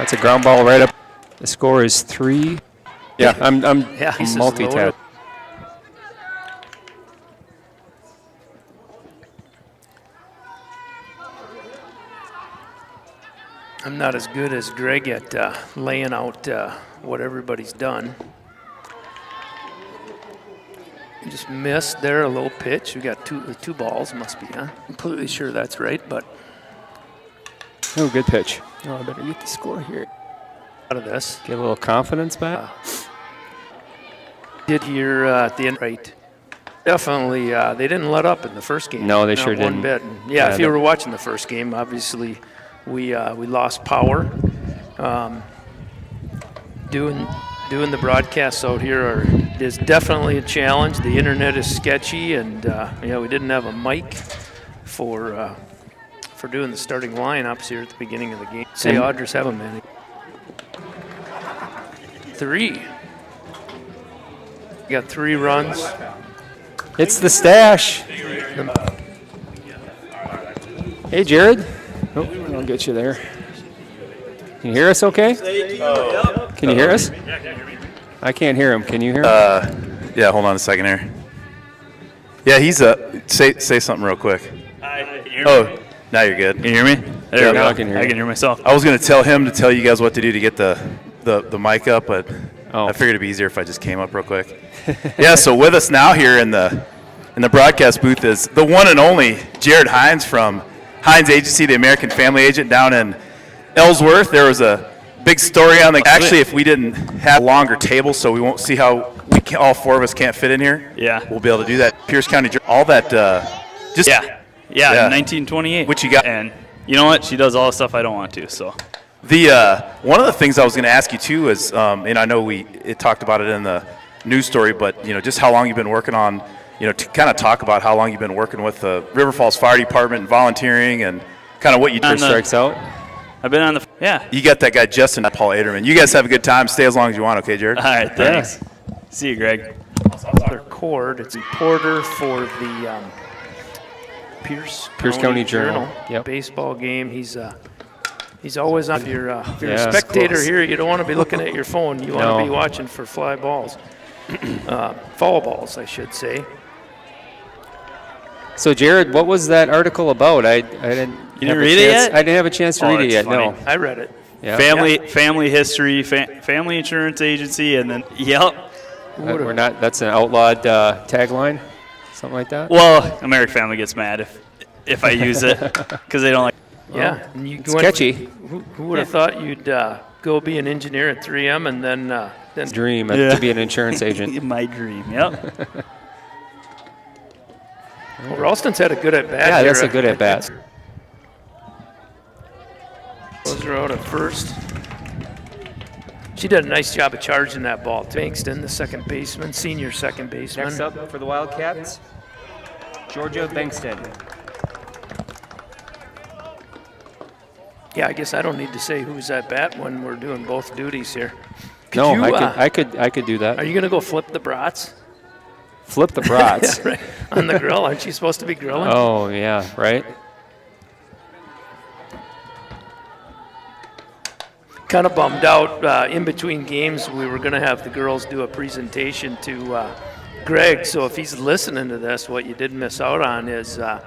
That's a ground ball right up. The score is 3. Yeah, I'm multi-tab. I'm not as good as Greg at laying out what everybody's done. You just missed there a little pitch. We got two balls, must be, huh? Completely sure that's right, but. Oh, good pitch. Oh, I better get the score here. Out of this. Get a little confidence back. Did hear at the end, right? Definitely, they didn't let up in the first game. No, they sure didn't. One bit. Yeah, if you were watching the first game, obviously we lost power. Doing the broadcasts out here is definitely a challenge. The internet is sketchy, and we didn't have a mic for doing the starting lineups here at the beginning of the game. Say Audrey's have a minute. 3. You got 3 runs. It's the stash. Hey, Jared. Oh, I'll get you there. Can you hear us okay? Can you hear us? I can't hear him. Can you hear him? Yeah, hold on a second here. Yeah, he's say something real quick. Hi, can you hear me? Now you're good. Can you hear me? There we go. I can hear myself. I was going to tell him to tell you guys what to do to get the mic up, but I figured it'd be easier if I just came up real quick. Yeah, so with us now here in the broadcast booth is the one and only Jared Hines from Hines Agency, the American Family Agent down in Ellsworth. There was a big story on actually, if we didn't have a longer table, so we won't see how all 4 of us can't fit in here. Yeah. We'll be able to do that. Pierce County, all that, Yeah, 1928. What you got? And you know what? She does all the stuff I don't want to, so. One of the things I was going to ask you, too, is, and I know it talked about it in the news story, but, just how long you've been working on, to kind of talk about how long you've been working with the River Falls Fire Department and volunteering and kind of what you do. Strikes out. I've been on the, You got that guy, Justin Paul Aderman. You guys have a good time. Stay as long as you want, okay, Jared? All right, thanks. See you, Greg. Their cord. It's a reporter for the Pierce County Journal. Yep. Baseball game. He's always on. If you're a spectator here, you don't want to be looking at your phone. You want to be watching for fly balls, foul balls, I should say. So, Jared, what was that article about? I didn't. You didn't read it yet? I didn't have a chance to read it yet. Funny. No. I read it. Yeah. Family history, family insurance agency, and then We're not. That's an outlawed tagline, something like that. Well, American Family gets mad if I use it because they don't like. Yeah, and it's catchy. Who would have thought you'd go be an engineer at 3M and then dream to be an insurance agent? My dream. Yep. Well, Ralston's had a good at bat. Yeah, that's a good at bat. Those are out at first. She did a nice job of charging that ball. Bankston, the second baseman, senior second baseman. Next up for the Wildcats, Georgia Bankston. Yeah, I guess I don't need to say who's at bat when we're doing both duties here. I could do that. Are you gonna go flip the brats? Flip the brats. Right. On the grill? Aren't you supposed to be grilling? Oh yeah, right. Kind of bummed out. In between games, we were going to have the girls do a presentation to Greg. So if he's listening to this, what you did miss out on is, nice.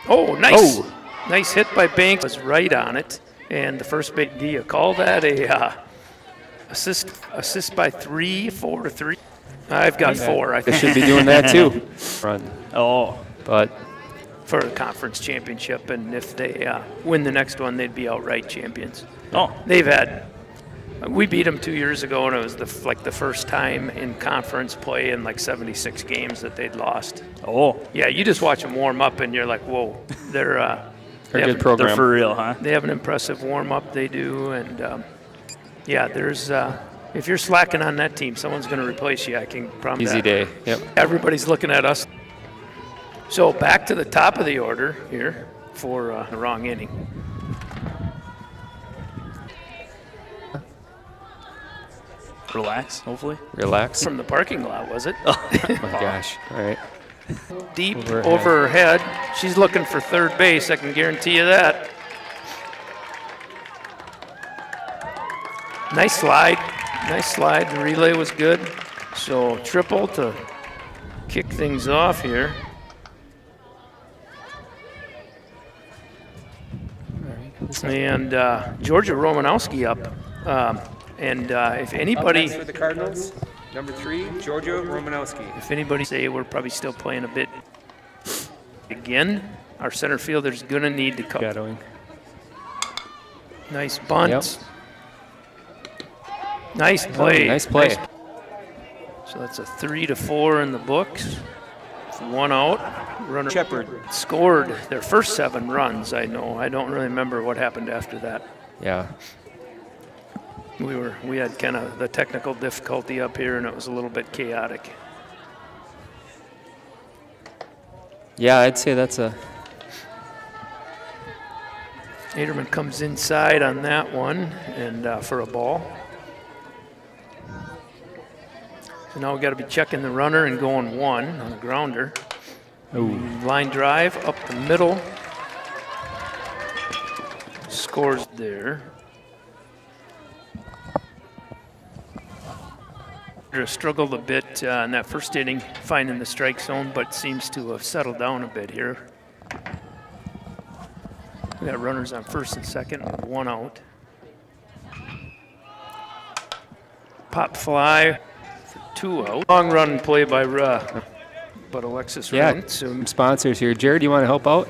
Oh. Nice hit by Banks. Was right on it. And the first big D, you call that a assist by 3, 4-3? I've got 4. I They think. should be doing that too. Run. But for a conference championship, and if they win the next one, they'd be outright champions. We beat them 2 years ago, and it was the first time in conference play in 76 games that they'd lost. Yeah, you just watch them warm up, and you're like, whoa, they're a good program. They're for real, huh? They have an impressive warm up. They do, and there's if you're slacking on that team, someone's going to replace you. I can promise. Easy day. Yep. Everybody's looking at us. So back to the top of the order here for the wrong inning. Relax, hopefully. Relax. From the parking lot, was it? Oh my gosh. All right. Deep over her head. She's looking for third base, I can guarantee you that. Nice slide. Nice slide. The relay was good. So triple to kick things off here. And Georgia Romanowski up. If anybody... for the Cardinals, number 3, Georgia Romanowski. If anybody say we're probably still playing a bit again, our center fielder's going to need to cut. Shadowing. Nice bunt. Yep. Nice play. Nice play. So that's a 3-4 in the books. It's 1 out. Runner Shepard scored their first 7 runs, I know. I don't really remember what happened after that. Yeah. We had kind of the technical difficulty up here, and it was a little bit chaotic. Yeah, I'd say that's a... Aderman comes inside on that one and for a ball. So now we got to be checking the runner and going 1 on the grounder. Ooh. Line drive up the middle. Scores there. Struggled a bit in that first inning, finding the strike zone, but seems to have settled down a bit here. We got runners on first and second with 1 out. Pop fly for 2 out. Long run play by but Alexis Rent. Some sponsors here. Jared, you want to help out?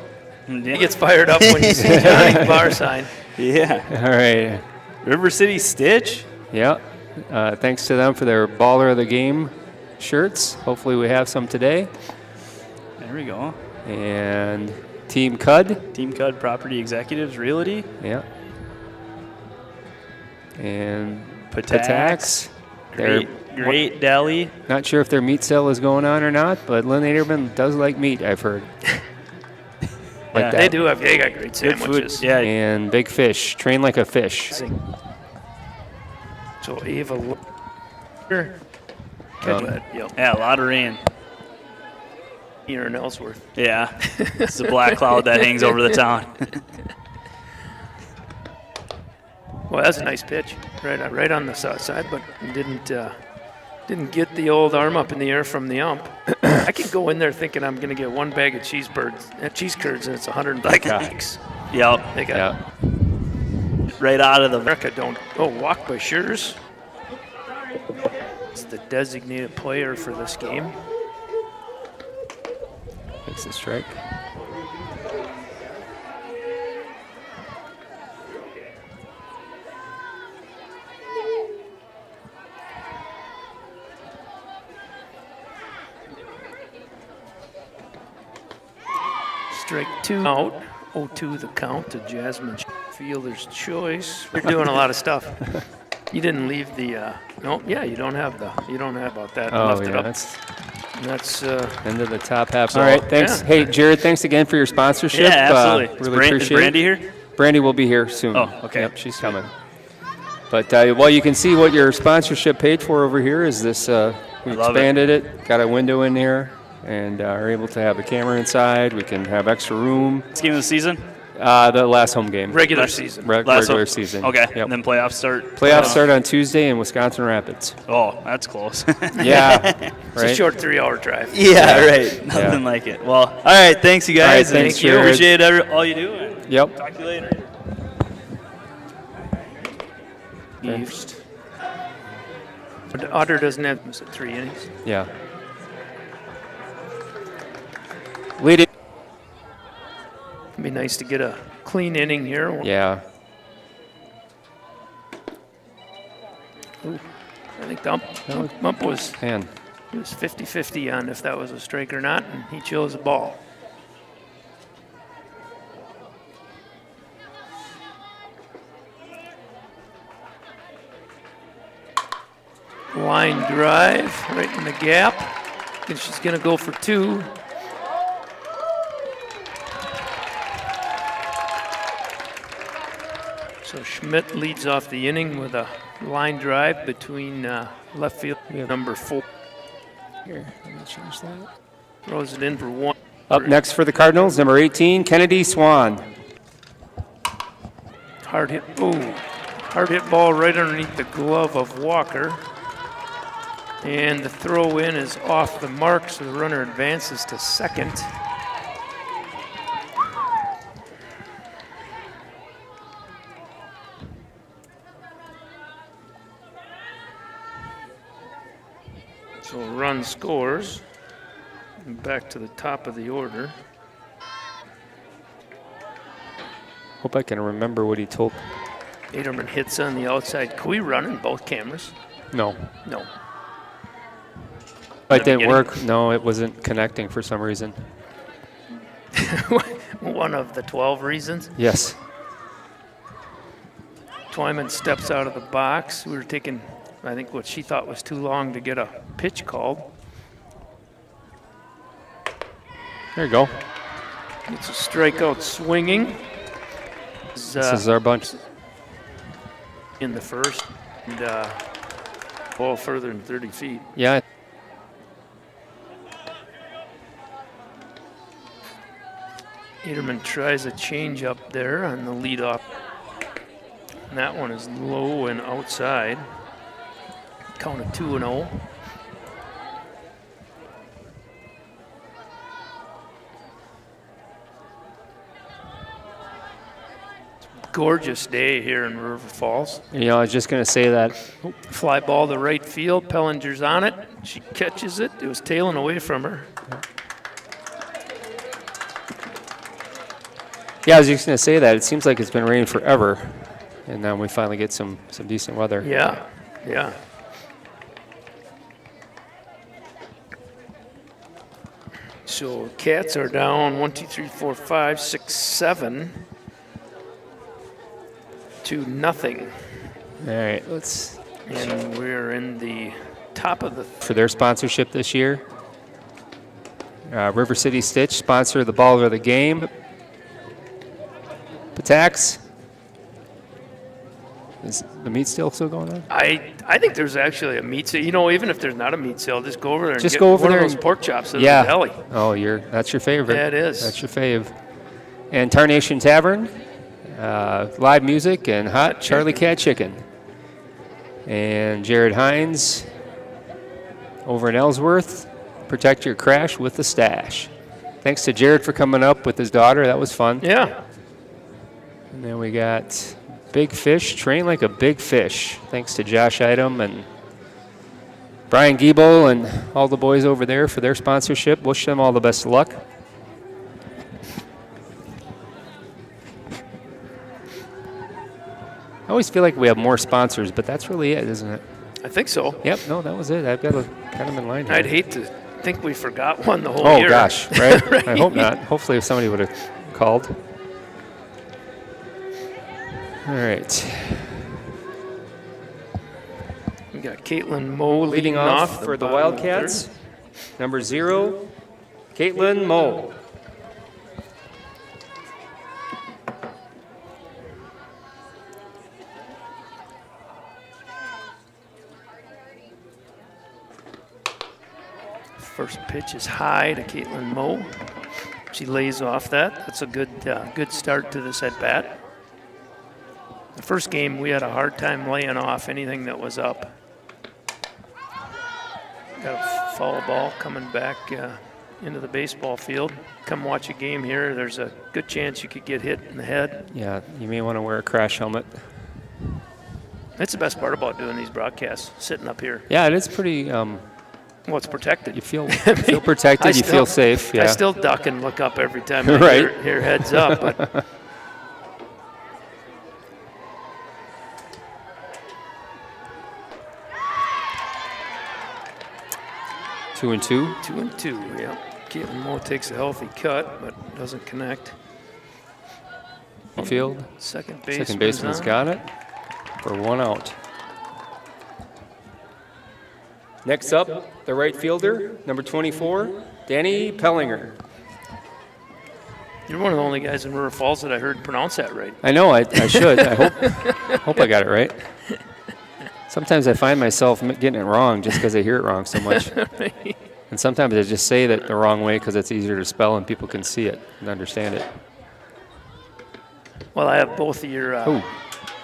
He gets fired up when you see Johnny's bar sign. Yeah. All right. River City Stitch. Yeah. Thanks to them for their Baller of the Game shirts. Hopefully we have some today. There we go. And Team Cud. Team Cud Property Executives Realty. Yeah. And Patax. Great Deli. Not sure if their meat sale is going on or not, but Lynn Aderman does like meat, I've heard. Like they do have, they got great sandwiches. Food, yeah. And Big Fish, train like a fish. So Ava, sure. Yeah, a lot of rain. Here in Ellsworth. Yeah, it's a black cloud that hangs over the town. Well, that's a nice pitch, right on the south side, but didn't get the old arm up in the air from the ump. I could go in there thinking I'm going to get 1 bag of cheese curds, and it's 100 bucks. Yep. They got right out of the America don't walk by Schurz. It's the designated player for this game. Takes a strike. Strike 2 out. 0-2 the count to Jasmine Fielder's choice. You're doing a lot of stuff. You didn't leave the you don't have about that. Oh, left it yeah, up. that's Into the top half. All right, thanks. Yeah. Hey, Jared, thanks again for your sponsorship. Yeah, absolutely. Really appreciate is Brandy it. here? Brandy will be here soon. Oh, okay. Yep, she's coming. But you can see what your sponsorship paid for over here is this. We expanded it, got a window in there, and are able to have a camera inside. We can have extra room. This game of the season? The last home game. Regular season. Regular season. Okay, Yep. and then playoffs start? Playoffs start on Tuesday in Wisconsin Rapids. Oh, that's close. Yeah. It's a short 3-hour drive. Yeah, right. Nothing like it. Well, all right, thanks you guys. All right, thanks, Thank you. Jared. Appreciate all you do. And Yep. talk to you later. East. But Otter doesn't have 3 innings. Yeah. Leading. It'd be nice to get a clean inning here. Yeah. Ooh, I think the ump was Man. It was 50-50 on if that was a strike or not, and he chose a ball. Line drive right in the gap. And she's going to go for 2. So Schmidt leads off the inning with a line drive between left field number 4. Here, let me change that. Throws it in for 1. Up next for the Cardinals, number 18, Kennedy Swan. Hard hit. Ooh. hard hit ball right underneath the glove of Walker. And the throw in is off the mark, so the runner advances to second. So a run scores. And back to the top of the order. Hope I can remember what he told. Aderman hits on the outside. Can we run in both cameras? No. No. It didn't work. No, it wasn't connecting for some reason. One of the 12 reasons. Yes. Twyman steps out of the box. We were taking, I think, what she thought was too long to get a pitch called. There you go. It's a strikeout swinging. This is our bunch. In the first, and ball further than 30 feet. Yeah. Aderman tries a change up there on the leadoff. And that one is low and outside. Count of 2-0. Gorgeous day here in River Falls. You know, I was just going to say that. Fly ball to right field. Pellinger's on it. She catches it. It was tailing away from her. Yeah, I was just going to say that. It seems like it's been raining forever, and now we finally get some decent weather. Yeah, yeah. So Cats are down 1, 2, 3, 4, 5, 6, 7 to nothing. All right, let's. And we're in the top of the. For their sponsorship this year, River City Stitch, sponsor of the ball of the game. Patax. Is the meat still going on? I think there's actually a meat sale. You know, even if there's not a meat sale, just go over there and just get go over one there of those pork chops at the deli. Oh, that's your favorite. Yeah, it is. That's your fave. And Tarnation Tavern, live music and hot Charlie Cat chicken. And Jared Hines over in Ellsworth, protect your crash with the stash. Thanks to Jared for coming up with his daughter. That was fun. Yeah. And then we got Big Fish, Train Like a Big Fish. Thanks to Josh Item and Brian Giebel and all the boys over there for their sponsorship. Wish them all the best of luck. I always feel like we have more sponsors, but that's really it, isn't it? I think so. Yep, no, that was it. I've got them in line here. I'd hate to think we forgot one the whole year. Oh, gosh, right? Right? I hope not. Hopefully if somebody would have called. All right. We got Caitlin Moe Leading off for the Wildcats. Number 0, Caitlin Moe. First pitch is high to Caitlin Moe. She lays off that. That's a good start to this at bat. The first game, we had a hard time laying off anything that was up. Got a foul ball coming back into the baseball field. Come watch a game here. There's a good chance you could get hit in the head. Yeah, you may want to wear a crash helmet. That's the best part about doing these broadcasts, sitting up here. Yeah, it is pretty. Well, it's protected. You feel protected. You feel safe. Yeah. I still duck and look up every time I right. hear heads up. But 2-2. 2-2, yeah. Caitlin Moe takes a healthy cut, but doesn't connect. Field. Second baseman's got it for 1 out. Next up, the right fielder, number 24, Danny Pellinger. You're one of the only guys in River Falls that I heard pronounce that right. I know, I should. I hope I got it right. Sometimes I find myself getting it wrong just because I hear it wrong so much. And sometimes I just say that the wrong way because it's easier to spell and people can see it and understand it. Well, I have both of your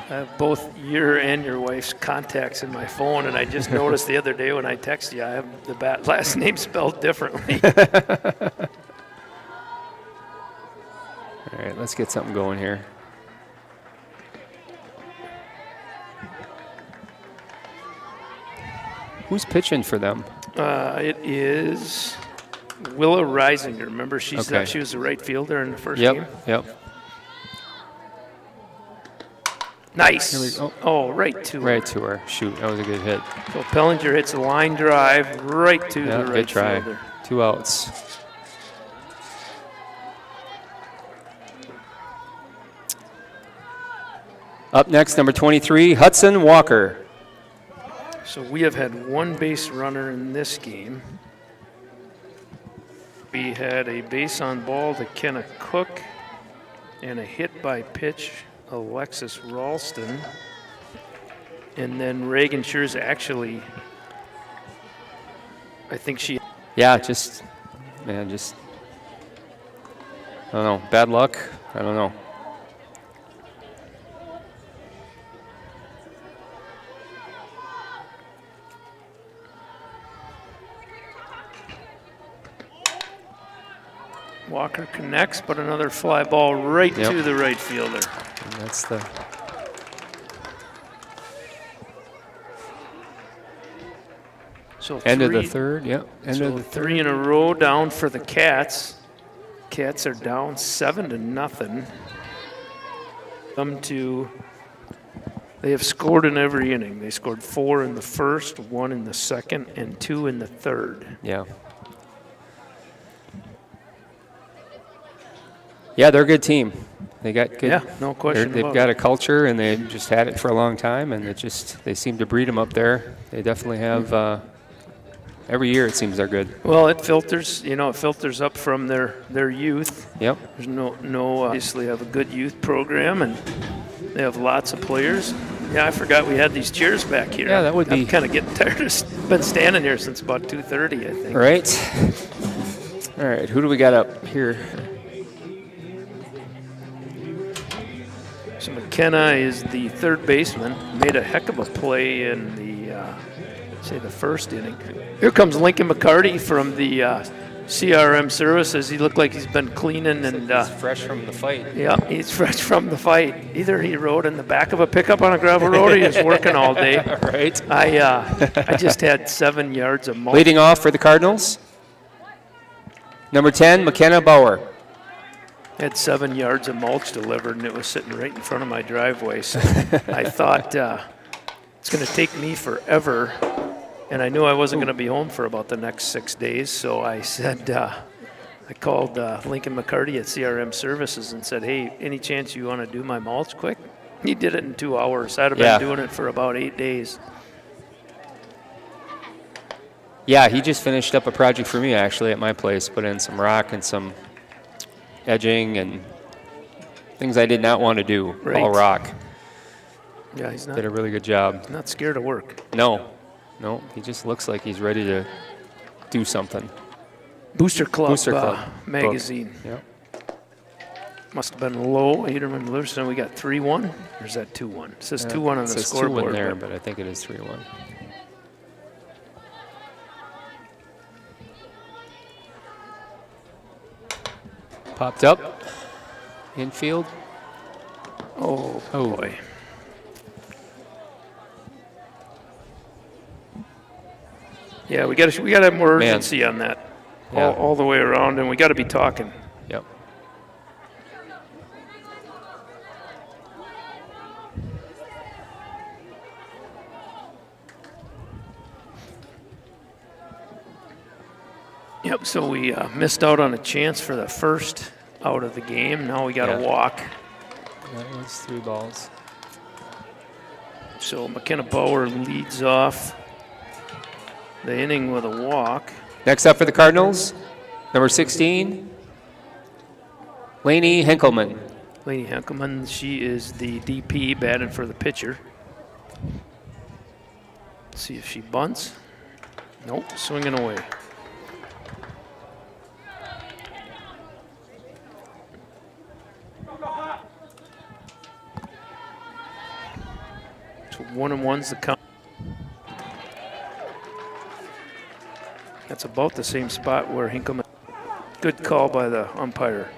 I have both your and your wife's contacts in my phone, and I just noticed the other day when I texted you, I have the last name spelled differently. All right, let's get something going here. Who's pitching for them? It is Willa Reisinger. Remember, she was the right fielder in the first game? Yep. Nice. Oh, right to her. Right to her. Shoot, that was a good hit. So Pellinger hits a line drive right to the right good try. fielder. 2 outs. Up next, number 23, Hudson Walker. So we have had one base runner in this game. We had a base on ball to Kenna Cook and a hit by pitch, Alexis Ralston. And then Reagan Schurz actually, I think she... Yeah, I don't know, bad luck? I don't know. Walker connects, but another fly ball right to the right fielder. And that's the... So End of the third, yep. End of the third. 3 in a row down for the Cats. Cats are down 7-0. They have scored in every inning. They scored 4 in the first, 1 in the second, and 2 in the third. Yeah. Yeah, they're a good team. They got good. Yeah, no question. They've got a culture, and they've just had it for a long time, and they seem to breed them up there. They definitely have. Every year it seems they're good. Well, it filters up from their youth. Yep. There's no obviously have a good youth program, and they have lots of players. Yeah, I forgot we had these chairs back here. Yeah, that would be. I'm kind of getting tired of been standing here since about 2:30, I think. Right. All right. Who do we got up here? So McKenna is the third baseman. Made a heck of a play in the the first inning. Here comes Lincoln McCarty from the CRM services. He looked like he's been cleaning and he's fresh from the fight. Yeah, he's fresh from the fight. Either he rode in the back of a pickup on a gravel road, or he was working all day. Right. I just had 7 yards of mulch. Leading off for the Cardinals, number 10, McKenna Bauer. Had 7 yards of mulch delivered, and it was sitting right in front of my driveway. So I thought it's going to take me forever, and I knew I wasn't going to be home for about the next 6 days. So I said, I called Lincoln McCarty at CRM Services and said, hey, any chance you want to do my mulch quick? He did it in 2 hours. I'd have been doing it for about 8 days. Yeah, he just finished up a project for me, actually, at my place. Put in some rock and some edging and things I did not want to do. Right. All rock. Yeah, he's not. Did a really good job. Not scared of work. No, he just looks like he's ready to do something. Booster Club magazine. Yep. Must have been low. I don't remember. So we got 3-1, or is that 2-1? It says 2-1 on the scoreboard. 2-1 there, but I think it is 3-1. Popped up. Infield. Oh boy. Yeah, we got to have more urgency on that. Yeah. All the way around, and we got to be talking. Yep. Yep, so we missed out on a chance for the first out of the game. Now we got to walk. That was 3 balls. So McKenna Bauer leads off the inning with a walk. Next up for the Cardinals, number 16, Lainey Henkelman. Lainey Henkelman, she is the DP batting for the pitcher. Let's see if she bunts. Nope, swinging away. 1-1's the count. That's about the same spot where Hinkleman. Good call by the umpire.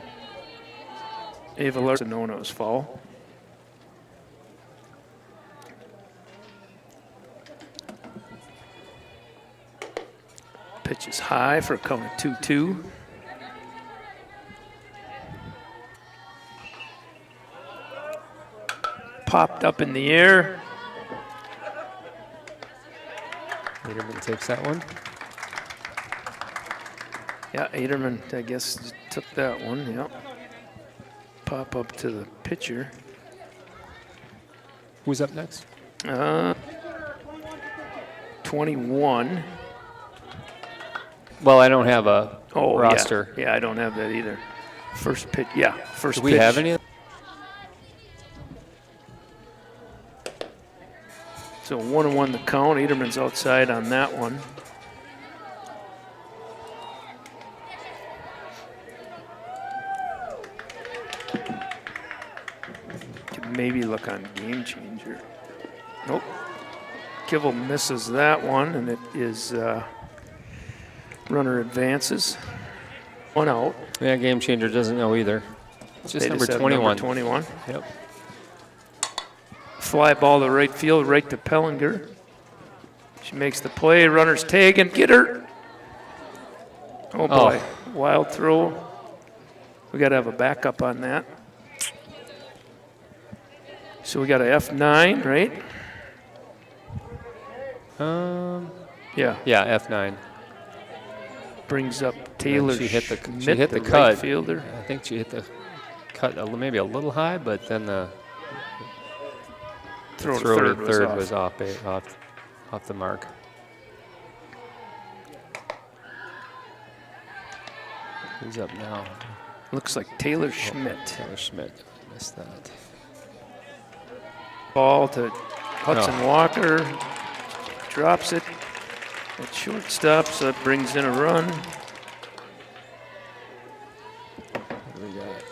Ava Larson known it was foul. Pitch is high for a count of 2-2. Popped up in the air. Peterman takes that one. Yeah, Aderman, I guess, took that one. Yep. Pop up to the pitcher. Who's up next? 21. Well, I don't have a roster. Yeah, I don't have that either. First pitch, yeah, first Do pitch. we have any? So 1-1 the count. Ederman's outside on that one. Could maybe look on game changer. Nope. Kibble misses that one, and it is runner advances. 1 out. Yeah, game changer doesn't know either. It's just They number have 21. Number 21. Yep. Fly ball to right field, right to Pellinger. She makes the play. Runner's tag and get her. Oh boy, wild throw. We got to have a backup on that. So we got a F9, right? Yeah. Yeah, F9. Brings up Taylor She hit the Schmidt, cut. right fielder. I think she hit the cut maybe a little high, but then the Throw to throw third, to third was off. was off the mark. Who's up now? Looks like Taylor Schmidt. Taylor Schmidt. Missed that. Ball to Hudson Walker. Drops it at shortstop, so that brings in a run. We got it.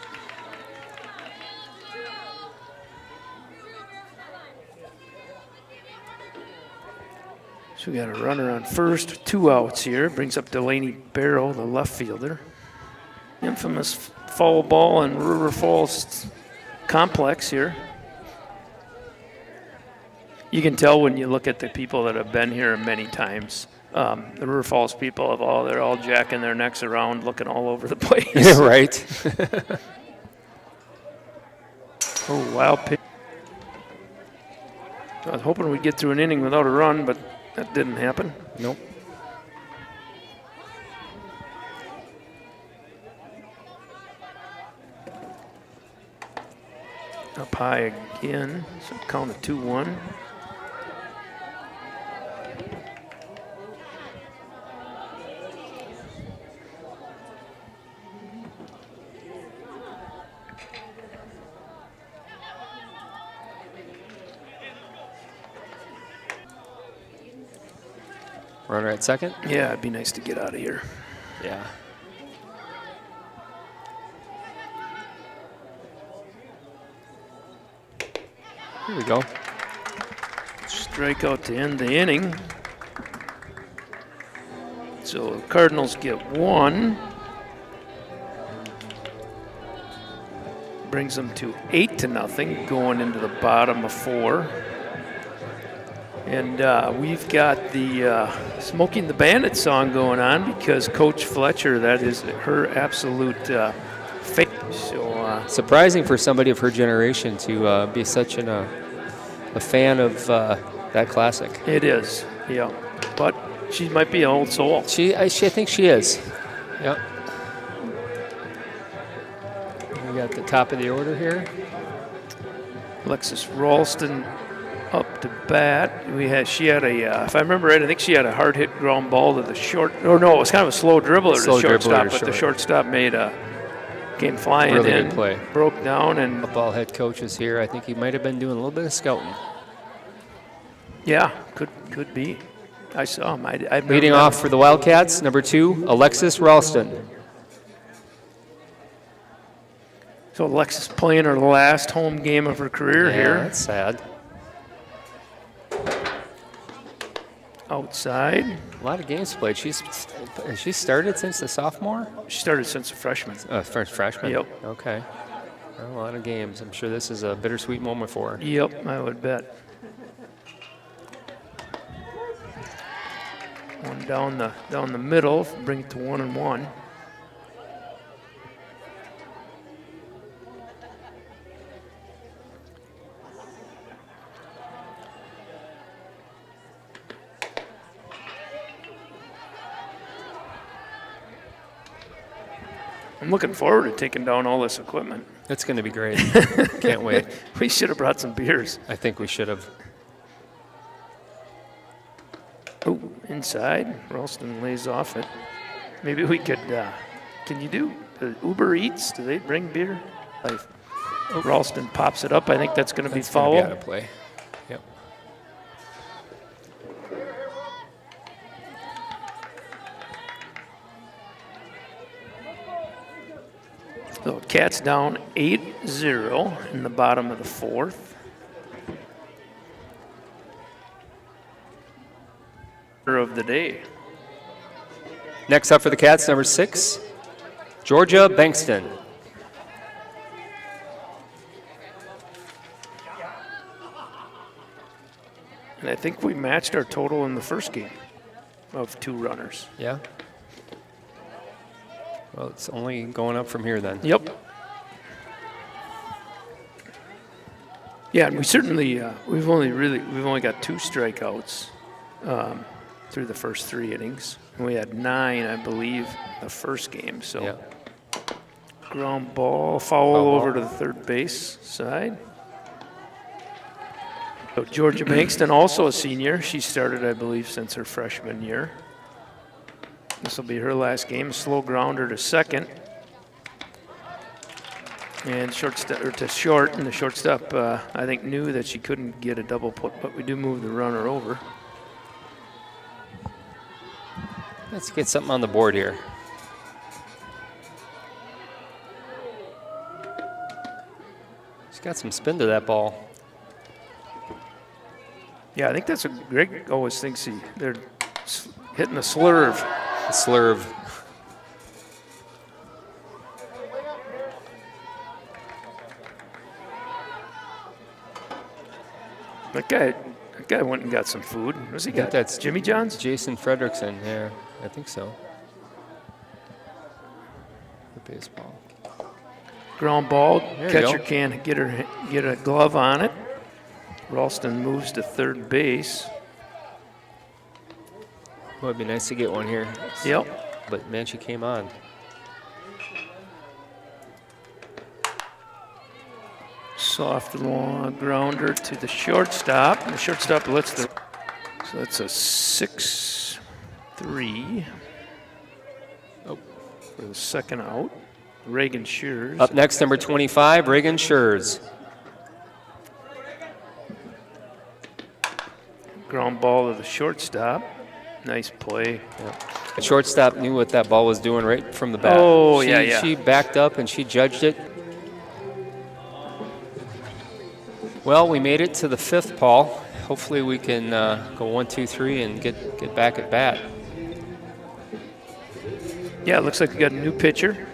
So we got a runner on first, 2 outs here. Brings up Delaney Barrow, the left fielder. Infamous foul ball in River Falls complex here. You can tell when you look at the people that have been here many times. The River Falls people they're all jacking their necks around, looking all over the place. Yeah, right. Oh, wild pitch. I was hoping we'd get through an inning without a run, but that didn't happen. Nope. Up high again, so count of 2-1. Runner at second? Yeah, it'd be nice to get out of here. Yeah. Here we go. Strikeout to end the inning. So the Cardinals get 1. Brings them to 8-0 going into the bottom of 4. And we've got the Smoking the Bandit song going on because Coach Fletcher, that is her absolute fate. So, surprising for somebody of her generation to be such a fan of that classic. it is, yeah. But she might be an old soul. I think she is. Yep. We got the top of the order here. Alexis Ralston up to bat. She had a, if I remember right, I think she had a hard hit ground ball to the short. Or no, it was kind of a slow dribbler to the shortstop, but the shortstop made a came flying really in, good play. broke down, and Football head coach is here. I think he might have been doing a little bit of scouting. yeah, could be. I saw him. I've Leading off for the Wildcats, number 2, Alexis Ralston. So Alexis playing her last home game of her career Yeah, here. that's sad. outside. A lot of games played. She started since the sophomore? She started since a freshman. First freshman? Yep. Okay. Well, a lot of games. I'm sure this is a bittersweet moment for her. Yep, I would bet. One down the middle, bring it to 1-1. I'm looking forward to taking down all this equipment. It's going to be great. Can't wait. We should have brought some beers. I think we should have. Oh, inside. Ralston lays off it. Maybe we could, can you do Uber Eats? Do they bring beer? Like, Ralston pops it up. I think that's going to be foul. That's going to be out of play. Yep. So Cats down 8-0 in the bottom of the fourth. Of the day. Next up for the Cats, number 6, Georgia Bankston. And I think we matched our total in the first game of 2 runners. Yeah. Well, it's only going up from here then. Yep. Yeah, and we certainly we've only got 2 strikeouts through the first 3 innings. And we had 9, I believe, the first game. So yeah. Ground ball, foul over to the third base side. So Georgia Bankston, also a senior. She started, I believe, since her freshman year. This will be her last game. Slow grounder to second. And to short, and the shortstop, I think, knew that she couldn't get a double put, but we do move the runner over. Let's get something on the board here. She's got some spin to that ball. Yeah, I think that's what Greg always thinks they're hitting a slurve. A slurve. That guy went and got some food. What's he got? That's Jimmy John's? Jason Fredrickson, yeah, I think so. The baseball. Ground ball. There Catcher can't get a glove on it. Ralston moves to third base. Well, it'd be nice to get one here. Yep. But man, she came on. Soft long grounder to the shortstop. And the shortstop lets the. So that's a 6-3. Oh, for the second out. Reagan Shears. Up next, number 25, Reagan Shears. Ground ball to the shortstop. Nice play. Yep. The shortstop knew what that ball was doing right from the bat. Oh, yeah. She backed up and she judged it. Well, we made it to the 5th, Paul. Hopefully we can go 1, 2, 3 and get back at bat. Yeah, it looks like we got a new pitcher.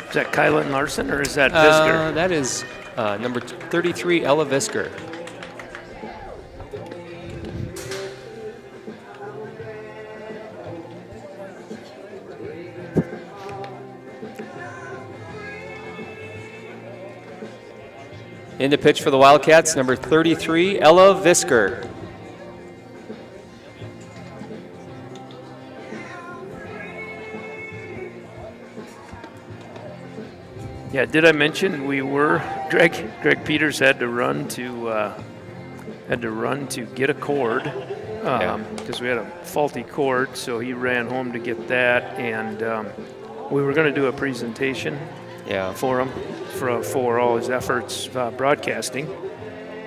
Is that Kylan Larson or is that Visker? That is number 33, Ella Visker. In the pitch for the Wildcats, number 33, Ella Visker. Yeah, did I mention Greg Peters had to run to get a cord because we had a faulty cord, so he ran home to get that, and we were going to do a presentation for him for all his efforts broadcasting,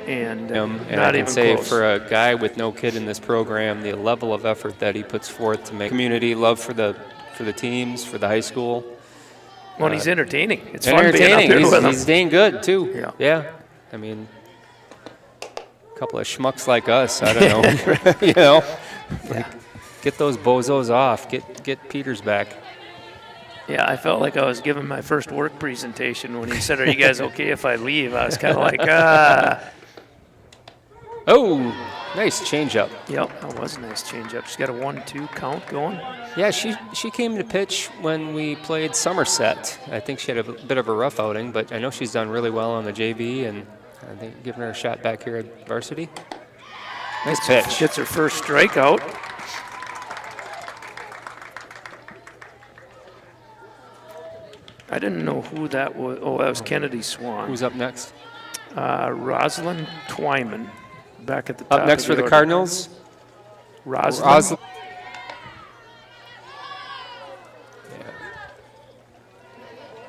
and and not I can even say close. for a guy with no kid in this program, the level of effort that he puts forth to make community love for the teams, for the high school. Well, he's entertaining. It's And fun being up entertaining. there with him. He's dang good too. Yeah. I mean, A couple of schmucks like us, I don't know. You know, like, get those bozos off. Get Peters back. Yeah, I felt like I was giving my first work presentation when he said, "Are you guys okay if I leave?" I was kind of like, ah. Oh, nice changeup. Yep, that was a nice changeup. She's got a 1-2 count going. Yeah, she came to pitch when we played Somerset. I think she had a bit of a rough outing, but I know she's done really well on the JV, and I think giving her a shot back here at varsity. Nice pitch. Gets her first strikeout. I didn't know who that was. Oh, that was Kennedy Swan. Who's up next? Rosalind Twyman, back at the top. Up next for the order. Cardinals? Rosalind.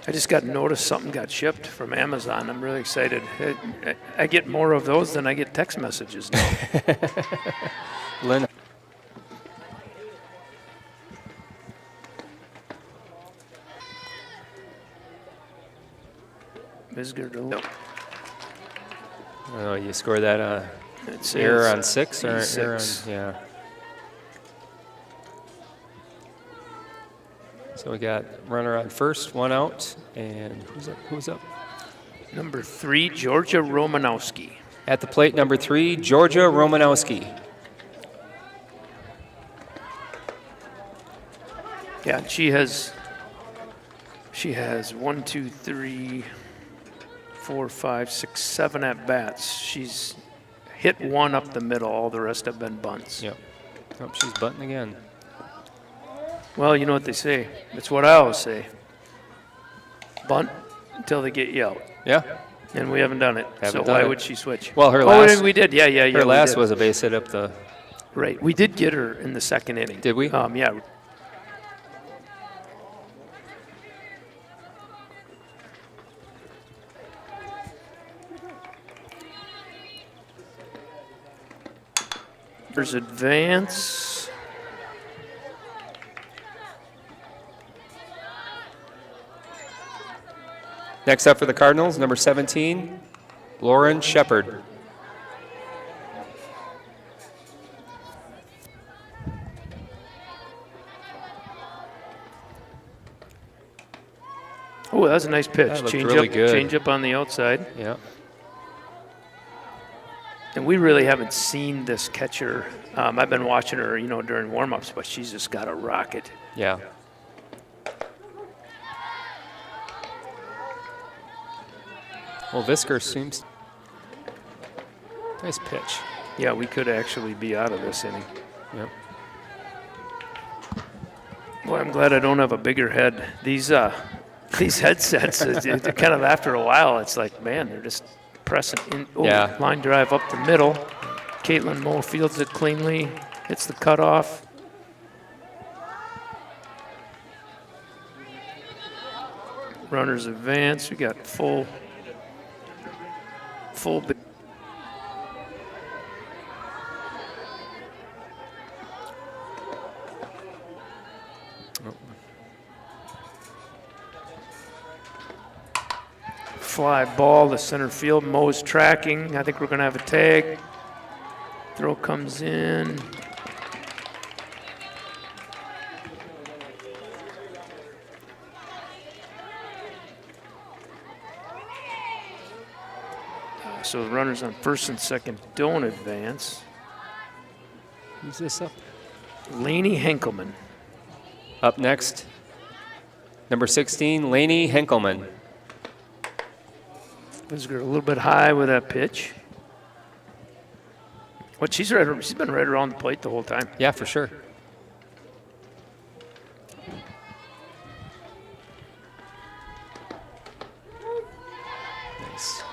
I just got notice something got shipped from Amazon. I'm really excited. I get more of those than I get text messages now. Lynn. Misger. Oh, you score that It's error on 6 or E6. error on, yeah. So we got runner on first, 1 out, and who's up? Number 3, Georgia Romanowski. At the plate, number 3, Georgia Romanowski. Yeah, she has 1, 2, 3, 4, 5, 6, 7 at bats. She's hit 1 up the middle. All the rest have been bunts. Yep. Oh, she's bunting again. Well, you know what they say. It's what I always say. Bunt until they get you out. Yeah. And we haven't done it. Haven't so done why it. would she switch? Well, her last. Oh, we did. Yeah. Her we last did. was a base hit up the. Right. We did get her in the second inning. Did we? Yeah. There's advance. Next up for the Cardinals, number 17, Lauren Shepard. Oh, that was a nice pitch. That looked Change really up, good. change up on the outside. Yeah. And we really haven't seen this catcher. I've been watching her, during warm-ups, but she's just got a rocket. Yeah. Well, Visker seems. Nice pitch. Yeah, we could actually be out of this inning. Yep. Boy, I'm glad I don't have a bigger head. These headsets, they're kind of after a while, it's like, man, they're just pressing in. Oh, Yeah. Line drive up the middle. Caitlin Moe fields it cleanly, hits the cutoff. Runners advance. We got full. Fly ball to center field. Moe's tracking. I think we're going to have a tag. Throw comes in. So the runners on first and second don't advance. Who's this up? Lainey Henkelman. Up next, number 16, Lainey Henkelman. Was a little bit high with that pitch. But she's been right around the plate the whole time. Yeah, for sure. Nice.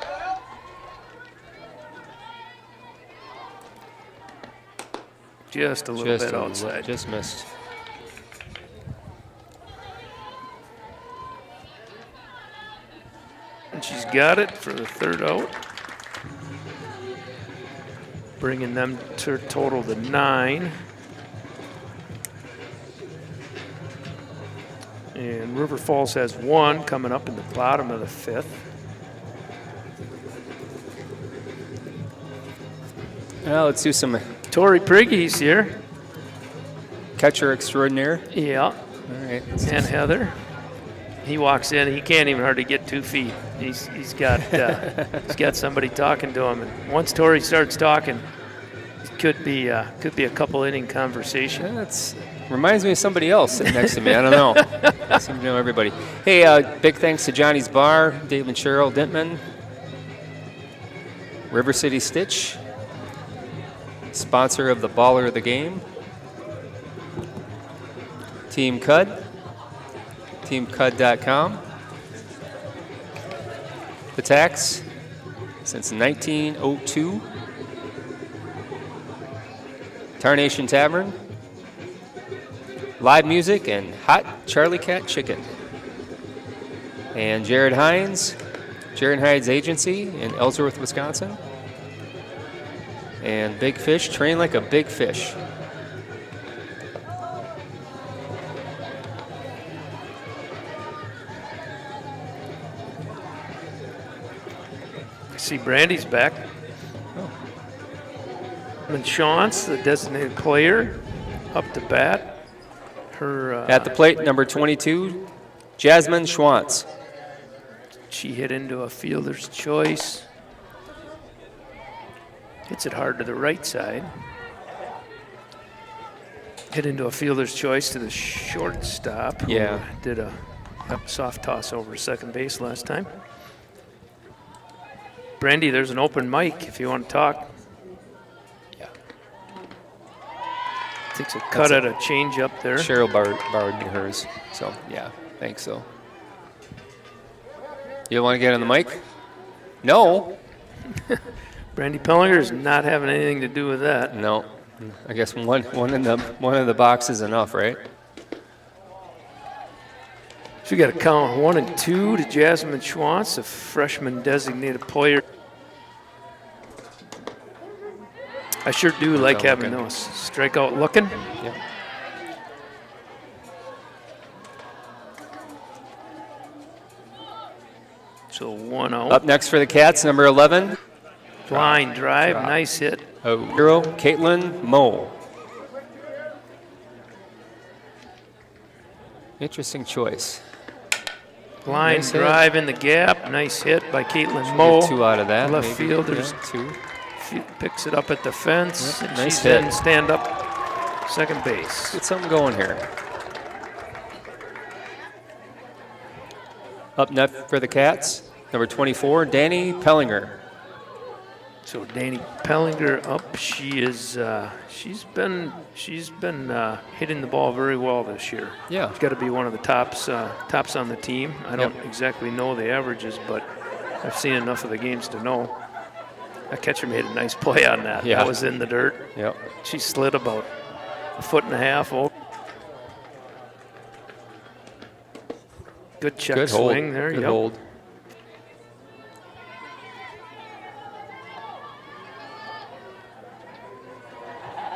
Just a little bit outside. Just missed. And she's got it for the third out. Bringing them to total to 9. And River Falls has 1 coming up in the bottom of the 5th. Well, let's do some Tori Prigge's here. catcher extraordinaire. Yeah. All right. And Heather. He walks in. He can't even hardly get 2 feet. He's got he's got somebody talking to him. And once Tori starts talking, it could be a couple inning conversation. That reminds me of somebody else sitting next to me. I don't know. I seem to know everybody. Hey, big thanks to Johnny's Bar, Dave and Cheryl Dintman, River City Stitch, sponsor of the Baller of the Game, Team Cud, teamcud.com. The Tax since 1902. Tarnation Tavern. Live music and hot Charlie Cat chicken. And Jared Hines Agency in Ellsworth, Wisconsin. And Big Fish, train like a big fish. I see Brandy's back. And Shantz, the designated player, up to bat. Her at the plate, number 22, Jasmine Schwantz. She hit into a fielder's choice. Hits it hard to the right side. Hit into a fielder's choice to the shortstop. Yeah. Who did a soft toss over second base last time. Brandy, there's an open mic if you want to talk. Yeah. Takes a cut at a change up there. Cheryl borrowed me hers, so yeah, thanks. So you don't want to get on the mic? No. Brandy Pellinger is not having anything to do with that. No. I guess one in the box is enough, right? So we got to count 1 and 2 to Jasmine Schwantz, a freshman designated player. I sure do like having those strikeout looking. Yep. So 1 out. Up next for the Cats, number 11. Line drive, nice hit. Hero, Caitlin Moe. Interesting choice. Line Nice hit. drive in the gap, nice hit by Caitlin Moe. Get 2 out of that. Left maybe. fielder's Yeah, 2. She picks it up at the fence. Yep, And nice she's hit. in stand up second base. Get something going here. Up next for the Cats, number 24, Danny Pellinger. So Danny Pellinger up. She is. She's been hitting the ball very well this year. Yeah. She's got to be one of the tops on the team. I don't exactly know the averages, but I've seen enough of the games to know. That catcher made a nice play on that. Yeah. That was in the dirt. Yep. She slid about 1.5 feet over. Good check Good hold. swing there. Good hold.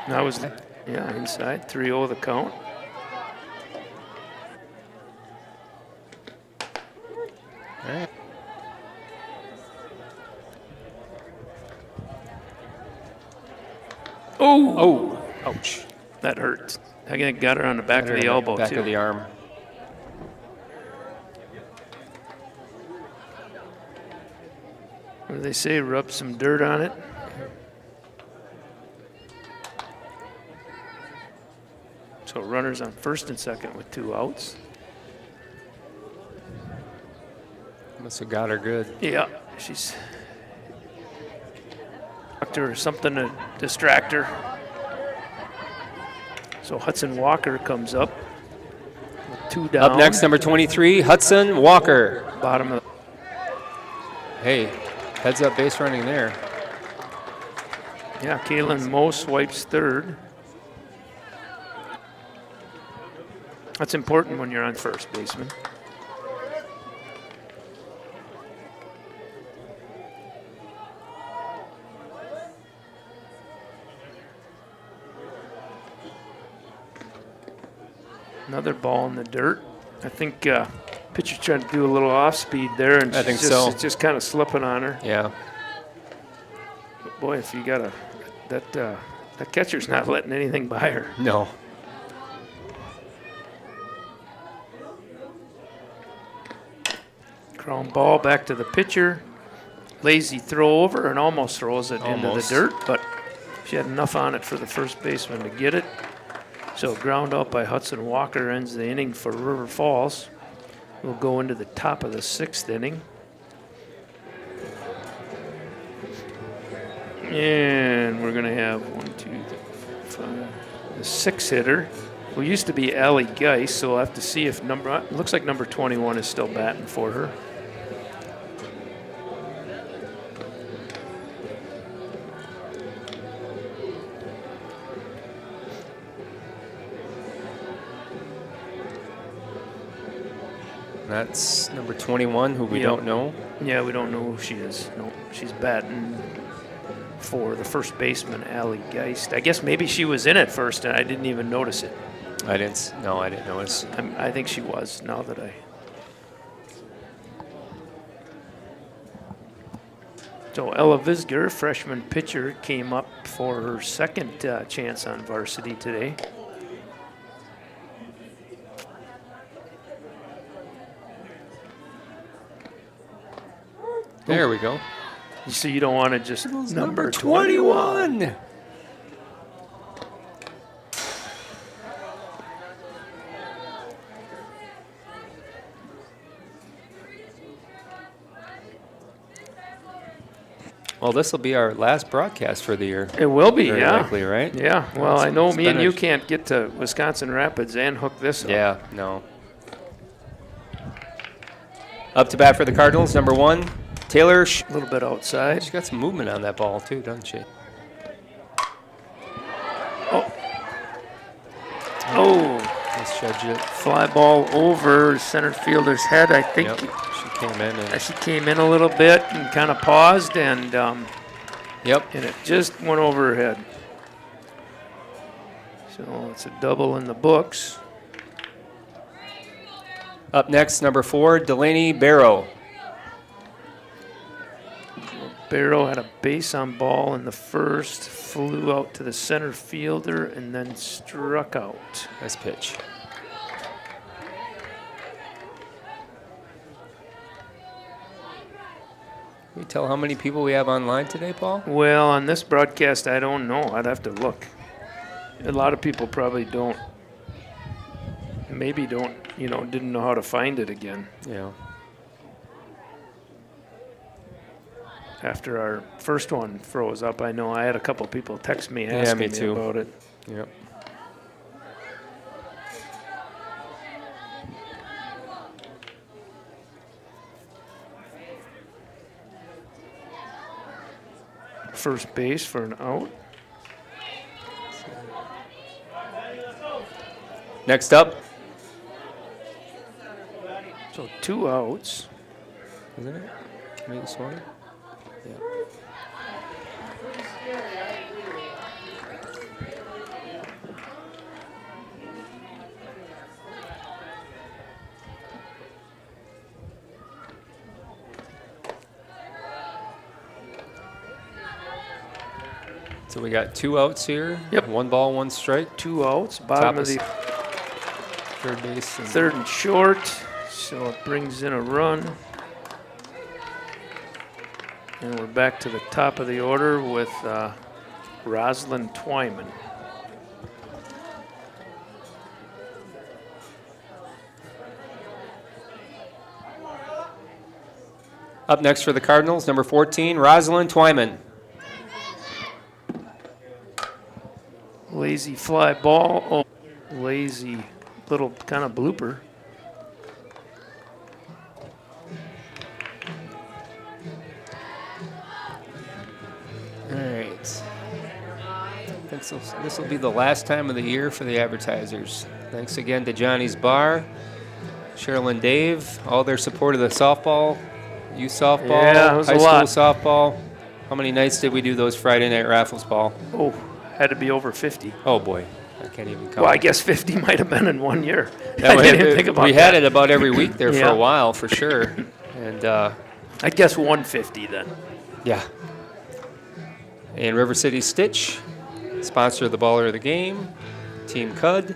That was, inside. 3-0 the count. All right. Oh, ouch. That hurt. I think it got her on the back of the elbow, back too. of the arm. What do they say? Rub some dirt on it. So runners on first and second with 2 outs. Must have got her good. Yeah, she's talked to her something to distract her. So Hudson Walker comes up with 2 down. Up next, number 23, Hudson Walker. Bottom of Hey, heads up base running there. Yeah, Caitlin Moe swipes third. That's important when you're on first baseman. Another ball in the dirt. I think pitcher trying to do a little off speed there, and I think it's so. just kind of slipping on her. Yeah. But boy, if you got a that catcher's not letting anything by her. No. Ground ball back to the pitcher. Lazy throw over and almost throws it into the dirt, but she had enough on it for the first baseman to get it. So ground out by Hudson Walker ends the inning for River Falls. We'll go into the top of the 6th inning. And we're going to have 1, 2, 3, 4, 5. The 6 hitter. We used to be Allie Geis, so we'll have to see if looks like number 21 is still batting for her. That's number 21, who we don't know. Yeah, we don't know who she is. No, she's batting for the first baseman, Allie Geist. I guess maybe she was in at first and I didn't even notice it. I didn't notice. I think she was, now that I... So Ella Visger, freshman pitcher, came up for her second chance on varsity today. There we go. So you don't want to just Number 21. Well, this will be our last broadcast for the year. It will be, Very yeah. likely, right? Yeah. Well, I know it's me and been you a- can't get to Wisconsin Rapids and hook this up. Yeah, no. Up to bat for the Cardinals, number 1, Taylor. A little bit outside. She's got some movement on that ball too, doesn't she? Oh, Misjudged it. fly ball over center fielder's head. I think Yep, she came in and she came in a little bit and kind of paused, and yep. it just went over her head. So it's a double in the books. Up next, number 4, Delaney Barrow. Barrow had a base on ball in the first, flew out to the center fielder, and then struck out. Nice pitch. Can you tell how many people we have online today, Paul? Well, on this broadcast, I don't know. I'd have to look. A lot of people probably don't. Maybe don't, didn't know how to find it again. Yeah. After our first one froze up, I know I had a couple people text me asking me me too. about it. Yep. First base for an out. Next up, So 2 outs. isn't it? Maybe this one? Yeah. So we got 2 outs here. Yep. 1 ball, 1 strike. 2 outs. Bottom Top of the third base. And third and short. So it brings in a run. And we're back to the top of the order with Rosalind Twyman. Up next for the Cardinals, number 14, Rosalind Twyman. Lazy fly ball. Oh, lazy little kind of blooper. All right. This will be the last time of the year for the advertisers. Thanks again to Johnny's Bar, Cheryl and Dave, all their support of the softball, youth softball, Yeah, it was high a school lot. softball. How many nights did we do those Friday night raffles, Paul? Oh, had to be over 50. Oh boy, I can't even count. Well, I guess 50 might have been in 1 year. That I way- didn't even think about we that. had it about every week there for Yeah. a while, for sure. And I guess 150 then. yeah. And River City Stitch, sponsor of the baller of the game. Team Cud.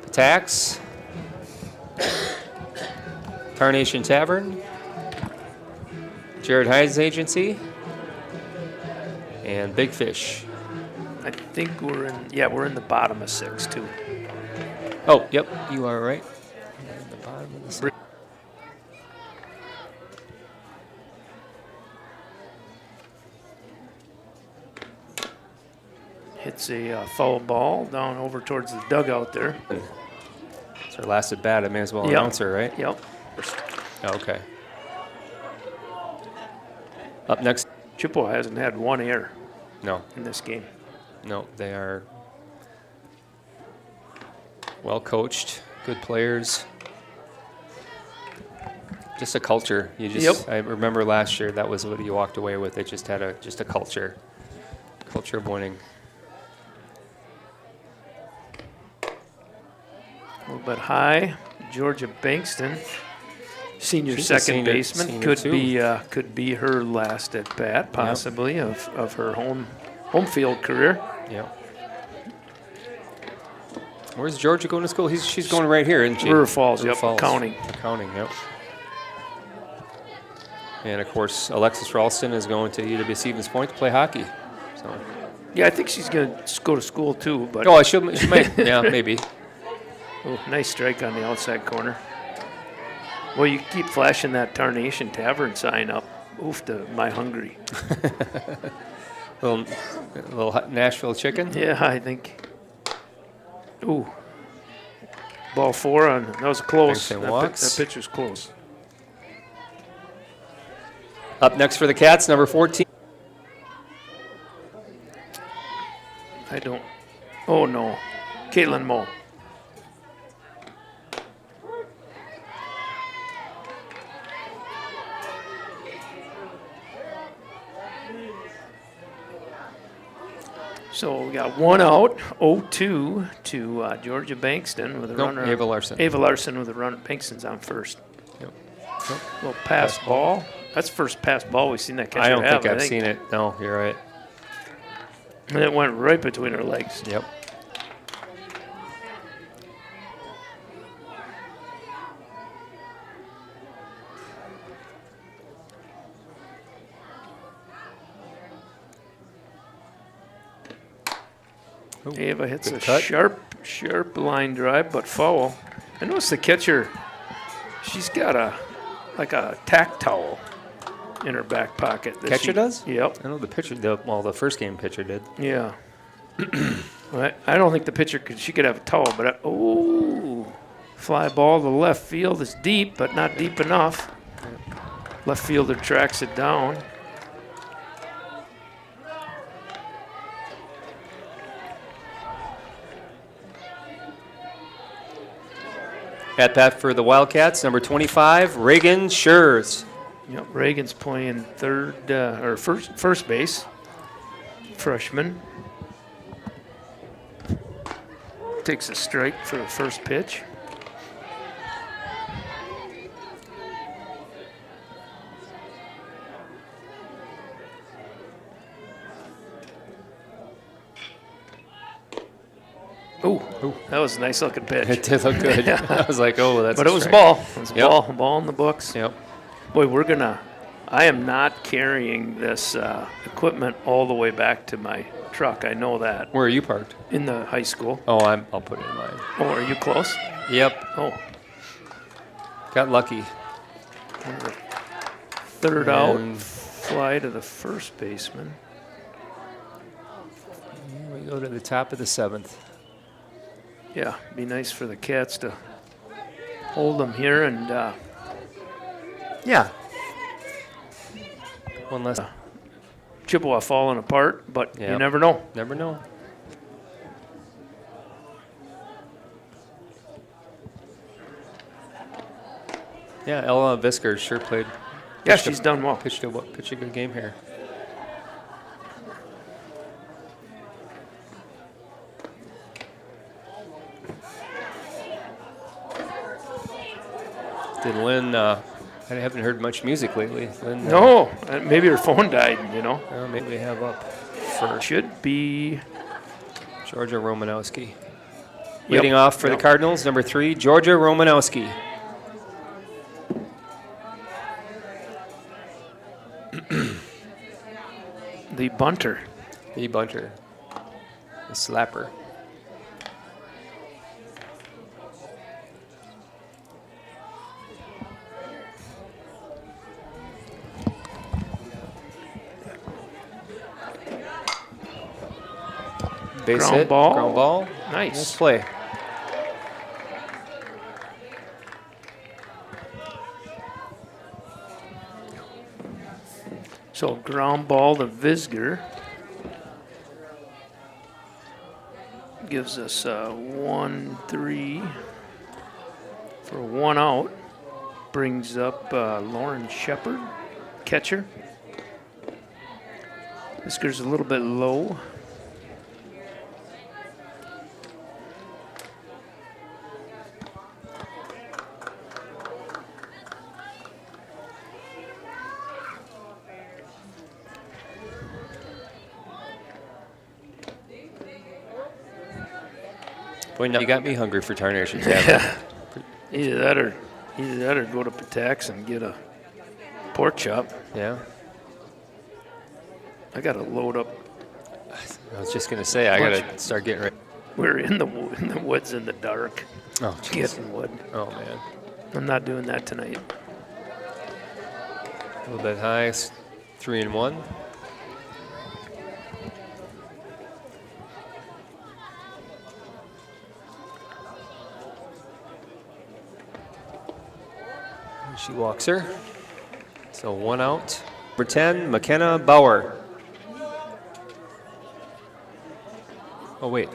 Patax. Tarnation Tavern. Jared Hyde's Agency. And Big Fish. I think we're in the bottom of 6 too. Oh, yep, you are right. At the bottom of the six. Hits a foul ball down over towards the dugout there. It's our last at bat. I may as well Yep. announce her, right? Yep. Okay. Up next. Chippewa hasn't had one error No, in this game. no, they are well coached, good players. Just a culture. You just. Yep. I remember last year that was what you walked away with. They just had a culture of winning. A little bit high. Georgia Bankston, senior She's a second baseman, senior too. could be her last at bat, possibly of her home field career. Yeah. Where's Georgia going to school? She's going right here, isn't she? River Falls, River yep, Falls. accounting. Accounting, yep. And of course, Alexis Ralston is going to UW-Stevens Point to play hockey. So. Yeah, I think she's going to go to school too. But Oh, she might. Yeah, maybe. oh, nice strike on the outside corner. Well, you keep flashing that Tarnation Tavern sign up. Oof, to my hungry. little Nashville chicken. Yeah, I think. Ooh. Ball 4 on. That was close. Bankston That walks. pitch was close. Up next for the Cats, number 14. I don't. Oh, no. Caitlin Moe. So we got one out, 0-2 to Georgia Bankston with a runner. Ava Larson. Ava Larson with a run. Bankston's on first. Yep. Little pass ball. That's the first pass ball we've seen that catcher I don't have, think I've seen it. No, you're right. And it went right between her legs. Yep. Ooh, Ava hits a good cut. sharp line drive, but foul. I noticed the catcher, she's got a tack towel in her back pocket. that Catcher she- does? Yep. I know the pitcher. The first game pitcher did. Yeah. I don't think the pitcher could have a towel, but fly ball to left field is deep, but not deep enough. Left fielder tracks it down. At bat for the Wildcats, number 25, Reagan Schurz. Yep, Reagan's playing first base. Freshman. Takes a strike for the first pitch. Ooh, that was a nice looking pitch. It did look good. I was like, oh, that's But a it was a strike. ball. It was a Yep. ball in the books. Yep. Boy, I am not carrying this equipment all the way back to my truck. I know that. Where are you parked? In the high school. Oh, I'll put it in mine. Oh, are you close? Yep. Oh, Got lucky. third out, And- fly to the first baseman. Here we go to the top of the 7th. Yeah, be nice for the Cats to hold them here and Yeah. One less. Chippewa falling apart, but you Yep. never know. Never know. Yeah, Ella Viskers sure played. Yeah, she's done well. Pitched a good game here. Did Lynn I haven't heard much music lately. Lynn, No, maybe her phone died, Well, maybe we have up first. Should be. Georgia Romanowski. Leading off for the Cardinals, number 3, Georgia Romanowski. The bunter. The bunter. The slapper. Base Ground hit, ball. ground ball. Nice. Nice play. So ground ball to Visger. Gives us 1-3 for 1 out. Brings up Lauren Shepard, catcher. Visger's a little bit low. Boy, now you got me hungry for tarnation. Either that or go to Patax and get a pork chop. Yeah. I got to load up. I was just gonna say I gotta start getting ready. We're in the woods in the dark. Oh, jeez. Getting wood. Oh man. I'm not doing that tonight. A little bit high. 3-1. She walks her. So 1 out. Number 10, McKenna Bauer. Oh, wait.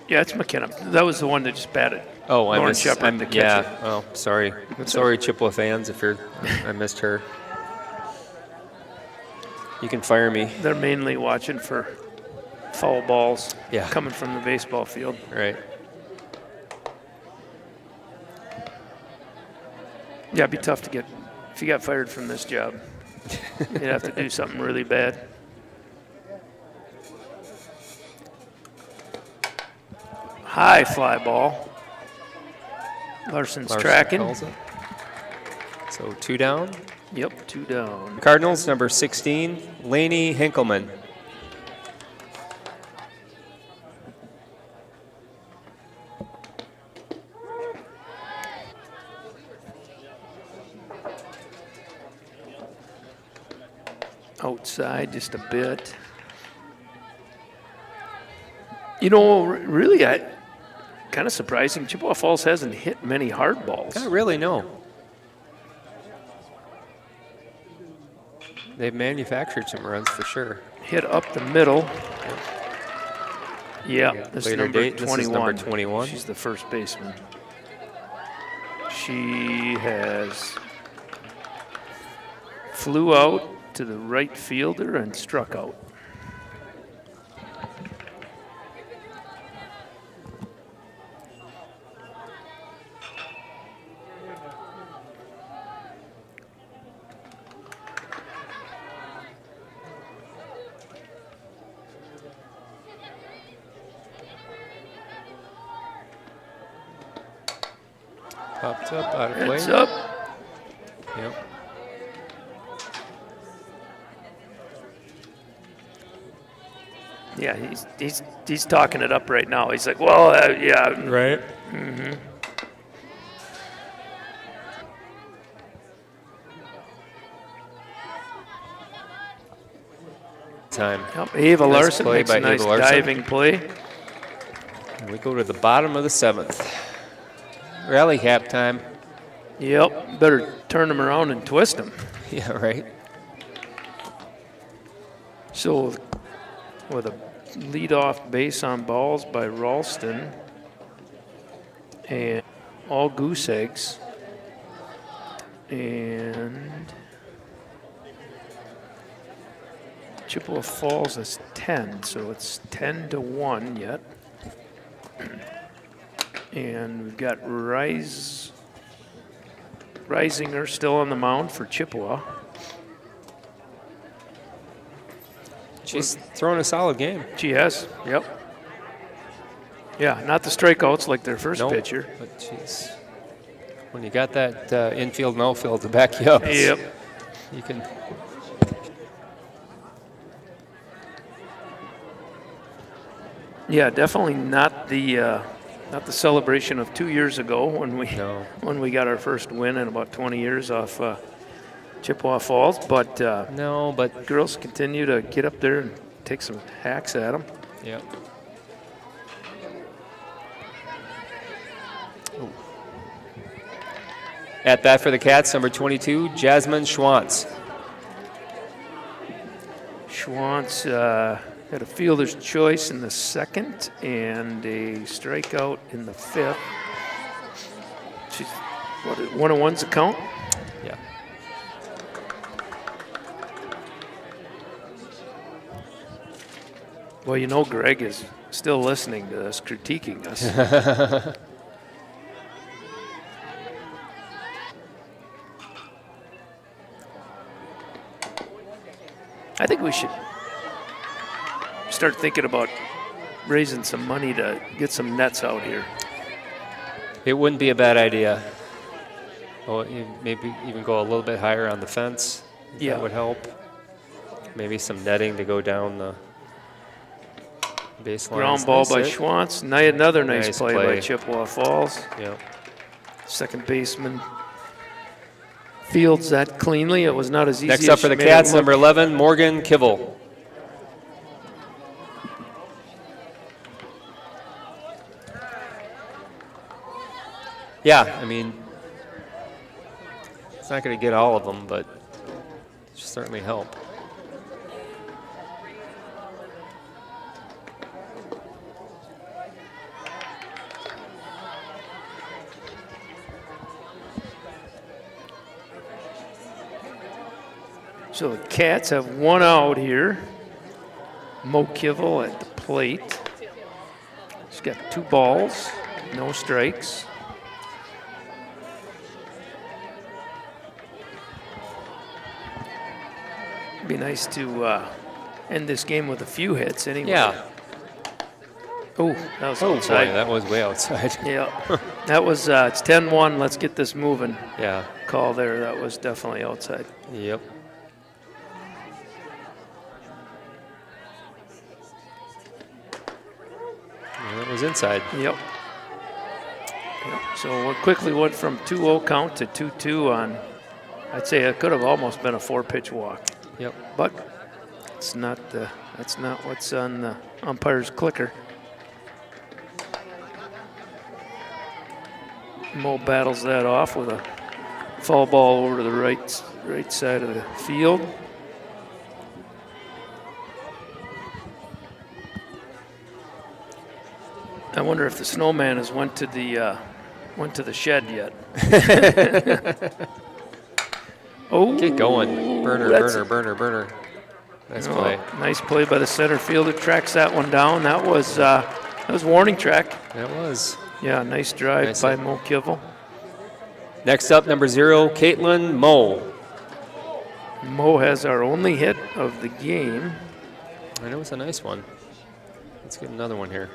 Yeah, it's McKenna. That was the one that just batted. Oh, I Lauren missed. Shepard, the catcher. Yeah. Oh, sorry. Sorry, Chippewa fans, if you're. I missed her. You can fire me. They're mainly watching for foul balls Yeah. coming from the baseball field. Right. Yeah, it'd be tough to get, if you got fired from this job, you'd have to do something really bad. High fly ball. Larson's Larson tracking. calls it. So 2 down. Yep, 2 down. Cardinals, number 16, Laney Henkelman. Outside just a bit. You know, really, kind of surprising. Chippewa Falls hasn't hit many hard balls. Not really, no. They've manufactured some runs for sure. Hit up the middle. Yeah, this is Later number date. 21. This is number 21. She's the first baseman. She has flew out to the right fielder and struck out. Popped up, out of play. It's up. Yep. Yeah, he's talking it up right now. He's like, well, yeah. Right. Mm-hmm. Time. Yep, Ava Nice Larson play makes by a nice Ava Larson. diving play. And we go to the bottom of the 7th. Rally cap time. Yep, better turn them around and twist them. Yeah, right. So with a leadoff base on balls by Ralston and all goose eggs and Chippewa Falls is 10, so it's 10-1 yet. And we've got Reisinger still on the mound for Chippewa. She's throwing a solid game. She has, yep. Yeah, not the strikeouts like their first pitcher. But she's, when you got that infield and outfield to back you up, Yep. you can. Yeah, definitely not the celebration of 2 years ago when we got our first win in about 20 years off Chippewa Falls. But but girls continue to get up there and take some hacks at them. Yep. At bat for the Cats, number 22, Jasmine Schwantz. Schwantz had a fielder's choice in the second and a strikeout in the fifth. She's 1-1's a count. Yeah. Well, you know Greg is still listening to us, critiquing us. I think we should start thinking about raising some money to get some nets out here. It wouldn't be a bad idea. Well, maybe even go a little bit higher on the fence. Yeah. That would help. Maybe some netting to go down the baseline. Ground ball by Schwantz. Another nice play by Chippewa Falls. Yep. Second baseman fields that cleanly. It was not as easy Next as up for the she made it Cats, look. number 11, Morgan Kivel. Yeah, I mean, it's not going to get all of them, but it should certainly help. So the Cats have one out here. Mo Kivel at the plate. She's got 2 balls, no strikes. It'd be nice to end this game with a few hits anyway. Yeah. Oh, that was Oh, outside. boy, that was way outside. Yeah, that was, it's 10-1, let's get this moving. Yeah. Call there, that was definitely outside. Yep. And it was inside. Yep. So we quickly went from 2-0 count to 2-2 on, I'd say it could have almost been a 4-pitch walk. Yep. But it's not that's not what's on the umpire's clicker. Mo battles that off with a foul ball over to the right side of the field. I wonder if the snowman has went to the shed yet. Oh, Get going. Burner. Nice play. Nice play by the center fielder. Tracks that one down. That was warning track. That was. Yeah, nice drive Nice by hit. Mo Kivel. Next up, number 0, Caitlin Moe. Mo has our only hit of the game. And it was a nice one. Let's get another one here.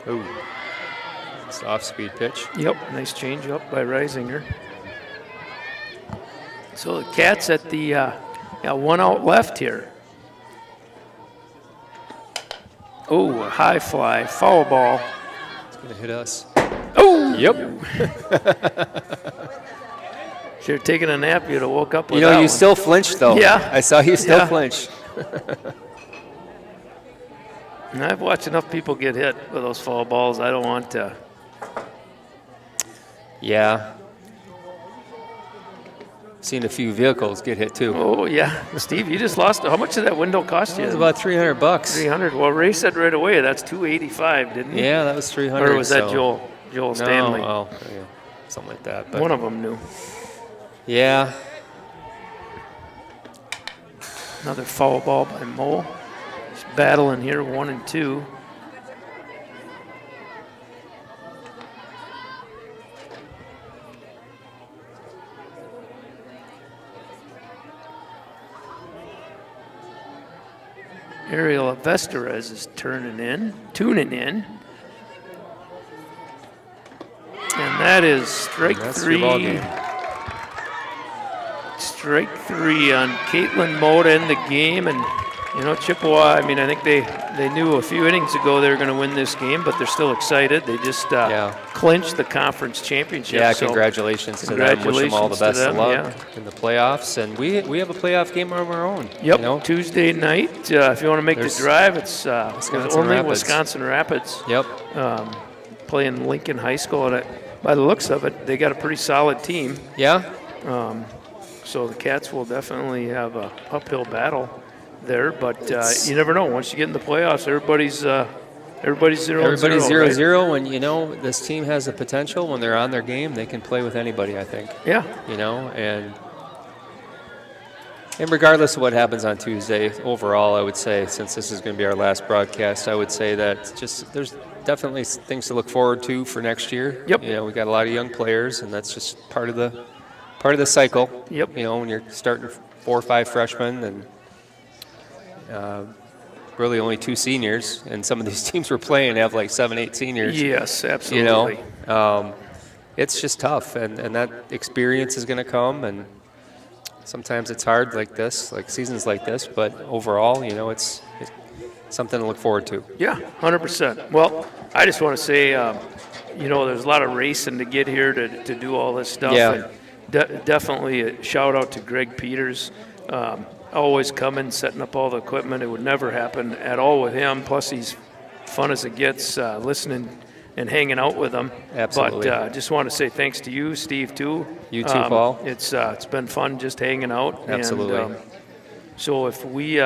Ooh. It's off-speed pitch. Yep, nice change up by Reisinger. So the Cats at the one out left here. Oh, a high fly, foul ball. It's going to hit us. Oh! Yep. Should have taken a nap. You'd have woke up with You know, that you one. still flinched, though. Yeah. I saw you still Yeah. flinch. And I've watched enough people get hit with those foul balls. I don't want to. Yeah. Seen a few vehicles get hit, too. Oh, yeah. Steve, you just lost. How much did that window cost It you? was about $300. 300. Well, Ray said right away that's 285, didn't he? Yeah, that was 300. Or was that so- Joel Stanley? No, oh, yeah, something like that. But One of them knew. yeah. Another foul ball by Mo. He's battling here, 1 and 2. Ariel Vesterez is tuning in. And that is strike three. Your ball game. Strike three on Caitlin Moe to end the game. And, Chippewa, I think they knew a few innings ago they were going to win this game, but they're still excited. They just clinched the conference championship. Yeah, congratulations to them. Wish them all the best of luck in the playoffs. And we have a playoff game of our own. Yep, Tuesday night. If you want to make the drive, it's Wisconsin Rapids. Yep. Playing Lincoln High School. And by the looks of it, they got a pretty solid team. Yeah. So the Cats will definitely have a uphill battle there, but you never know. Once you get in the playoffs, everybody's 0-0. Everybody's 0-0, right? and this team has the potential. When they're on their game, they can play with anybody, I think. Yeah. And regardless of what happens on Tuesday, overall, I would say, since this is going to be our last broadcast, I would say that there's definitely things to look forward to for next year. Yep. We got a lot of young players, and that's just part of the cycle. Yep. When you're starting 4 or 5 freshmen and really only 2 seniors, and some of these teams we're playing have like 7, 8 seniors. Yes, absolutely. It's just tough, and that experience is going to come, and sometimes it's hard like this, like seasons like this, but overall, it's something to look forward to. Yeah, 100%. Well, I just want to say, there's a lot of racing to get here to do all this stuff. Yeah. And definitely a shout out to Greg Peters. Always coming, setting up all the equipment. It would never happen at all with him. Plus, he's fun as it gets, listening and hanging out with them. Absolutely. But just want to say thanks to you, Steve, too. You too, Paul. It's been fun just hanging out. Absolutely. And, so if we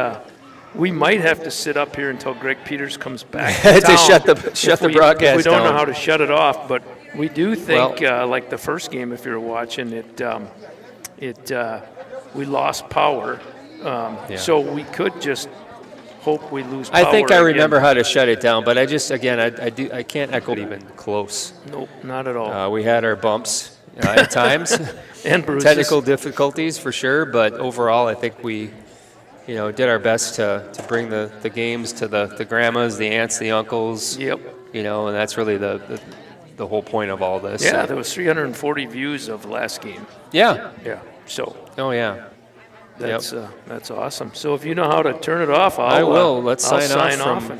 might have to sit up here until Greg Peters comes back to town shut the broadcast if we don't down. know how to shut it off, but we do think, like the first game, if you're watching it, we lost power. So we could just hope we lose power. I think I remember again. how to shut it down, but I can't echo it even close. Nope, not at all. We had our bumps at times, And bruises. technical difficulties for sure, but overall, I think we, did our best to bring the games to the grandmas, the aunts, the uncles. Yep. And that's really the whole point of all this. Yeah, there was 340 views of the last game. Yeah. Yeah. So. Oh yeah. That's awesome. So if you know how to turn it off, I will. Let's I'll sign off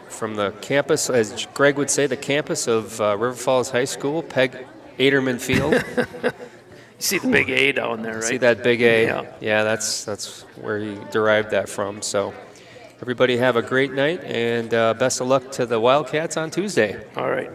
from the campus, as Greg would say, the campus of River Falls High School, Peg Aderman Field. You see the big A down there, right? See that big A? Yeah. That's where he derived that from. So everybody have a great night, and best of luck to the Wildcats on Tuesday. All right.